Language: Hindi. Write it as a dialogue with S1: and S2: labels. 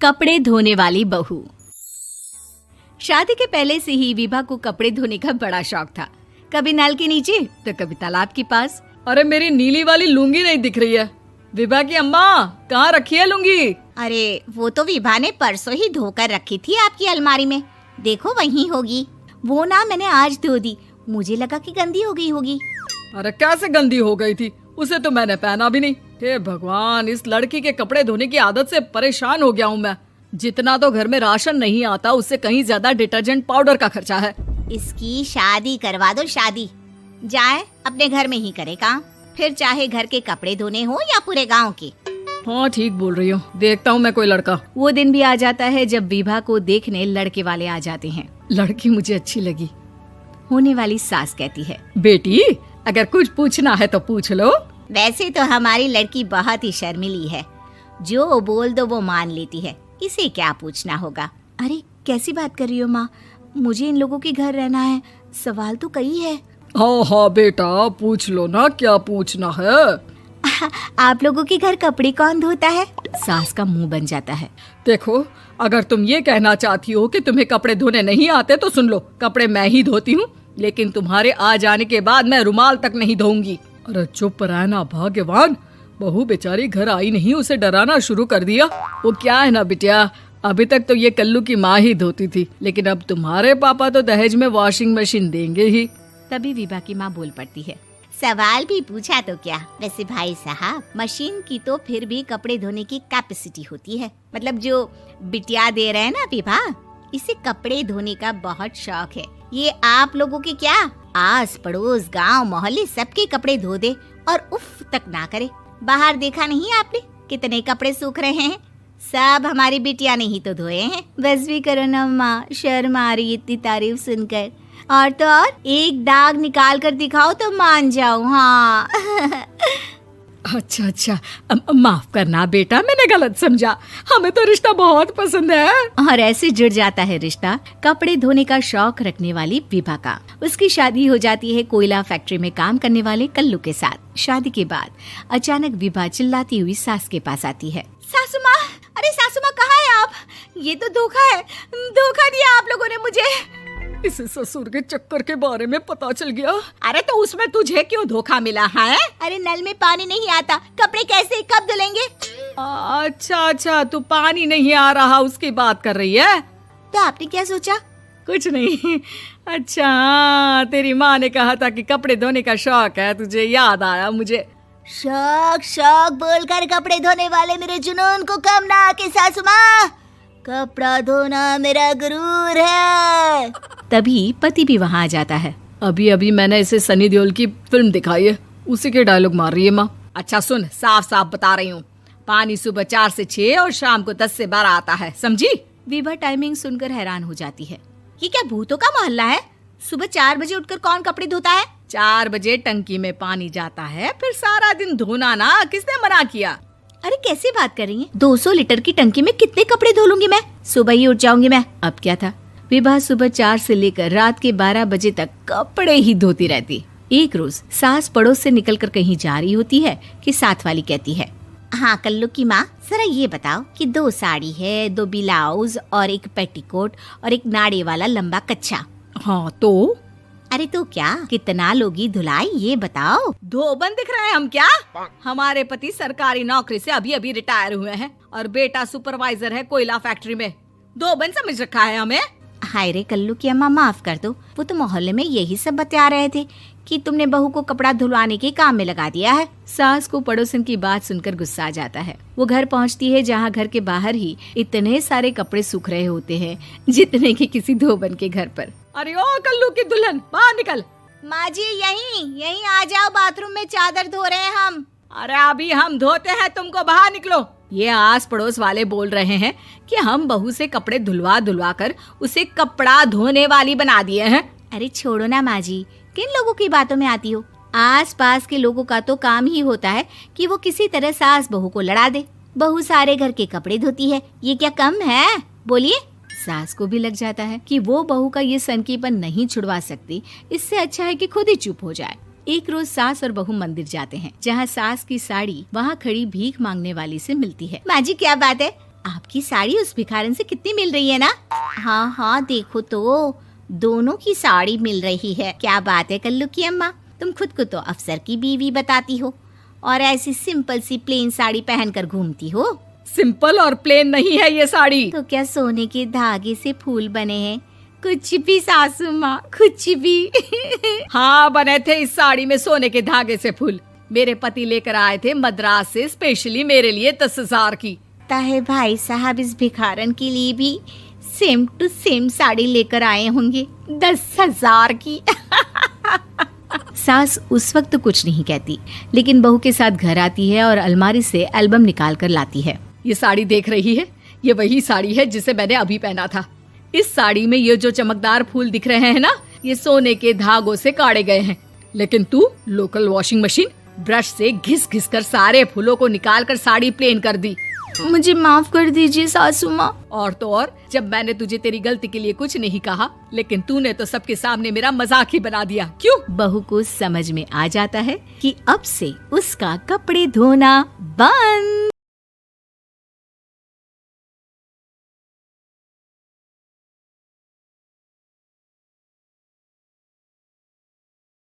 S1: कपड़े धोने वाली बहू। शादी के पहले से ही विभा को कपड़े धोने का बड़ा शौक था। कभी नल के नीचे तो कभी तालाब के पास।
S2: अरे मेरी नीली वाली लुंगी नहीं दिख रही है। विभा की अम्मा, कहाँ रखी है लुंगी?
S3: अरे वो तो विभा ने परसों ही धोकर रखी थी आपकी अलमारी में, देखो वहीं होगी। वो ना मैंने आज धो दी, मुझे लगा कि गंदी हो गई होगी।
S2: अरे कैसे गंदी हो गई थी? उसे तो मैंने पहना भी नहीं। हे भगवान, इस लड़की के कपड़े धोने की आदत से परेशान हो गया हूँ मैं। जितना तो घर में राशन नहीं आता उससे कहीं ज्यादा डिटर्जेंट पाउडर का खर्चा है।
S3: इसकी शादी करवा दो, शादी जाए अपने घर में ही करे काम, फिर चाहे घर के कपड़े धोने हो या पूरे गांव के।
S2: हाँ ठीक बोल रही हो, देखता हूँ मैं कोई लड़का।
S1: वो दिन भी आ जाता है जब विभा को देखने लड़के वाले आ जाते हैं।
S2: लड़की मुझे अच्छी लगी।
S1: होने वाली सास कहती है,
S2: बेटी अगर कुछ पूछना है तो पूछ लो।
S3: वैसे तो हमारी लड़की बहुत ही शर्मीली है, जो बोल दो वो मान लेती है, इसे क्या पूछना होगा।
S1: अरे कैसी बात कर रही हो माँ, मुझे इन लोगों के घर रहना है, सवाल तो कई है।
S2: हाँ हाँ बेटा, पूछ लो ना, क्या पूछना है।
S1: आप लोगों के घर कपड़े कौन धोता है? सास का मुंह बन जाता है।
S2: देखो, अगर तुम ये कहना चाहती हो कि तुम्हें कपड़े धोने नहीं आते तो सुन लो, कपड़े मैं ही धोती हूँ, लेकिन तुम्हारे आ जाने के बाद मैं रुमाल तक नहीं धोऊंगी। अरे चुप रहना भाग्यवान, बहू बेचारी घर आई नहीं, उसे डराना शुरू कर दिया। वो क्या है ना बिटिया, अभी तक तो ये कल्लू की माँ ही धोती थी, लेकिन अब तुम्हारे पापा तो दहेज में वॉशिंग मशीन देंगे ही।
S1: तभी विभा की माँ बोल पड़ती है,
S3: सवाल भी पूछा तो क्या। वैसे भाई साहब, मशीन की तो फिर भी कपड़े धोने की कैपेसिटी होती है। मतलब जो बिटिया दे रहे हैं ना विभा, इसे कपड़े धोने का बहुत शौक है। ये आप लोगों के क्या, आस पड़ोस गांव मोहल्ले सबके कपड़े धो दे और उफ तक ना करे। बाहर देखा नहीं आपने कितने कपड़े सूख रहे हैं? सब हमारी बिटिया ने ही तो धोए हैं।
S1: बस भी करो ना माँ, शर्म आ रही इतनी तारीफ सुनकर। और तो और एक दाग निकाल कर दिखाओ तो मान जाऊं। हाँ
S2: अच्छा अच्छा, माफ करना बेटा, मैंने गलत समझा। हमें तो रिश्ता बहुत पसंद है।
S1: और ऐसे जुड़ जाता है रिश्ता कपड़े धोने का शौक रखने वाली विभा का। उसकी शादी हो जाती है कोयला फैक्ट्री में काम करने वाले कल्लू के साथ। शादी के बाद अचानक विभा चिल्लाती हुई सास के पास आती है।
S3: सासू माँ, अरे सासू माँ कहाँ है आप? ये तो धोखा है, धोखा दिया आप लोगों ने मुझे।
S2: इसे ससुर के चक्कर के बारे में पता चल गया।
S3: अरे तो उसमें तुझे क्यों धोखा मिला है? अरे नल में पानी नहीं आता, कपड़े कैसे कब धुलेंगे?
S2: अच्छा अच्छा, तू पानी नहीं आ रहा उसकी बात कर रही है।
S3: तो आपने क्या सोचा?
S2: कुछ नहीं। अच्छा, तेरी माँ ने कहा था कि कपड़े धोने का शौक है तुझे, याद आया मुझे।
S3: शौक शौक बोलकर कपड़े धोने वाले मेरे जुनून को कम ना आके सासू माँ, कपड़ा धोना मेरा गुरूर है।
S1: तभी पति भी वहाँ आ जाता है।
S2: अभी अभी मैंने इसे सनी देओल की फिल्म दिखाई है, उसी के डायलॉग मार रही है माँ। अच्छा सुन, साफ साफ बता रही हूँ, पानी सुबह 4 से 6 और शाम को 10 से 12 आता है, समझी?
S1: विभा टाइमिंग सुनकर हैरान हो जाती है।
S3: ये क्या भूतों का मोहल्ला है? सुबह 4 बजे उठकर कौन कपड़े धोता है?
S2: 4 बजे टंकी में पानी जाता है, फिर सारा दिन धोना ना, किसने मना किया?
S1: अरे कैसी बात कर रही हैं? 200 लीटर की टंकी में कितने कपड़े धो लूंगी मैं? सुबह ही उठ जाऊंगी मैं। अब क्या था, विभा सुबह 4 से लेकर रात के 12 बजे तक कपड़े ही धोती रहती। एक रोज सास पड़ोस से निकलकर कहीं जा रही होती है कि साथ वाली कहती है,
S3: हाँ कल्लू की माँ, जरा ये बताओ कि 2 साड़ी है, 2 ब्लाउज और एक पेटीकोट और एक नाड़े वाला लंबा कच्छा।
S2: हाँ तो?
S3: अरे तो क्या, कितना लोगी धुलाई ये बताओ।
S2: धोबन दिख रहे हैं हम क्या? हमारे पति सरकारी नौकरी से अभी अभी रिटायर हुए हैं और बेटा सुपरवाइजर है कोयला फैक्ट्री में। धोबन समझ रखा है हमें।
S3: हाय रे कल्लू की अम्मा, माफ कर दो, वो तो मोहल्ले में यही सब बता रहे थे कि तुमने बहू को कपड़ा धुलवाने के काम में लगा दिया है।
S1: सास को पड़ोसन की बात सुनकर गुस्सा आ जाता है। वो घर पहुंचती है जहां घर के बाहर ही इतने सारे कपड़े सूख रहे होते हैं जितने कि किसी धोबन के घर पर।
S2: अरे ओ कल्लू की दुल्हन, बाहर निकल।
S3: माँ जी यहीं आ जाओ, बाथरूम में चादर धो रहे हैं हम।
S2: अरे अभी हम धोते हैं, तुमको बाहर निकलो। ये आस पड़ोस वाले बोल रहे हैं कि हम बहू से कपड़े धुलवा धुलवा कर उसे कपड़ा धोने वाली बना दिए हैं।
S3: अरे छोड़ो ना माँ जी, किन लोगों की बातों में आती हो? आस पास के लोगों का तो काम ही होता है कि वो किसी तरह सास बहू को लड़ा दे। बहू सारे घर के कपड़े धोती है, ये क्या कम है? बोलिए।
S1: सास को भी लग जाता है कि वो बहू का ये सनकीपन नहीं छुड़वा सकती, इससे अच्छा है कि खुद ही चुप हो जाए। एक रोज सास और बहू मंदिर जाते हैं, जहाँ सास की साड़ी वहाँ खड़ी भीख मांगने वाली से मिलती है।
S3: माँ जी क्या बात है, आपकी साड़ी उस भिखारन से कितनी मिल रही है ना? हाँ हाँ देखो तो, दोनों की साड़ी मिल रही है। क्या बात है कल्लू की अम्मा, तुम खुद को तो अफसर की बीवी बताती हो और ऐसी सिंपल सी प्लेन साड़ी पहनकर घूमती हो।
S2: सिंपल और प्लेन नहीं है ये साड़ी।
S3: तो क्या सोने के धागे से फूल बने हैं? कुछ भी सासू माँ, कुछ भी।
S2: हाँ, बने थे इस साड़ी में सोने के धागे से फूल। मेरे पति लेकर आए थे मद्रास से स्पेशली मेरे लिए 10,000 की।
S3: ताहे भाई साहब इस भिखारन के लिए भी सेम टू सेम साड़ी लेकर आए होंगे 10,000 की।
S1: सास उस वक्त तो कुछ नहीं कहती, लेकिन बहू के साथ घर आती है और अलमारी से एल्बम निकाल कर लाती है।
S2: ये साड़ी देख रही है, ये वही साड़ी है जिसे मैंने अभी पहना था। इस साड़ी में ये जो चमकदार फूल दिख रहे हैं ना, ये सोने के धागों से काढ़े गए हैं। लेकिन तू लोकल वॉशिंग मशीन ब्रश से घिस घिस कर सारे फूलों को निकाल कर साड़ी प्लेन कर दी।
S1: मुझे माफ कर दीजिए सासू माँ।
S2: और तो और, जब मैंने तुझे तेरी गलती के लिए कुछ नहीं कहा, लेकिन तूने तो सबके सामने मेरा मजाक ही बना दिया। क्यों?
S1: बहू को समझ में आ जाता है कि अब से उसका कपड़े धोना बंद।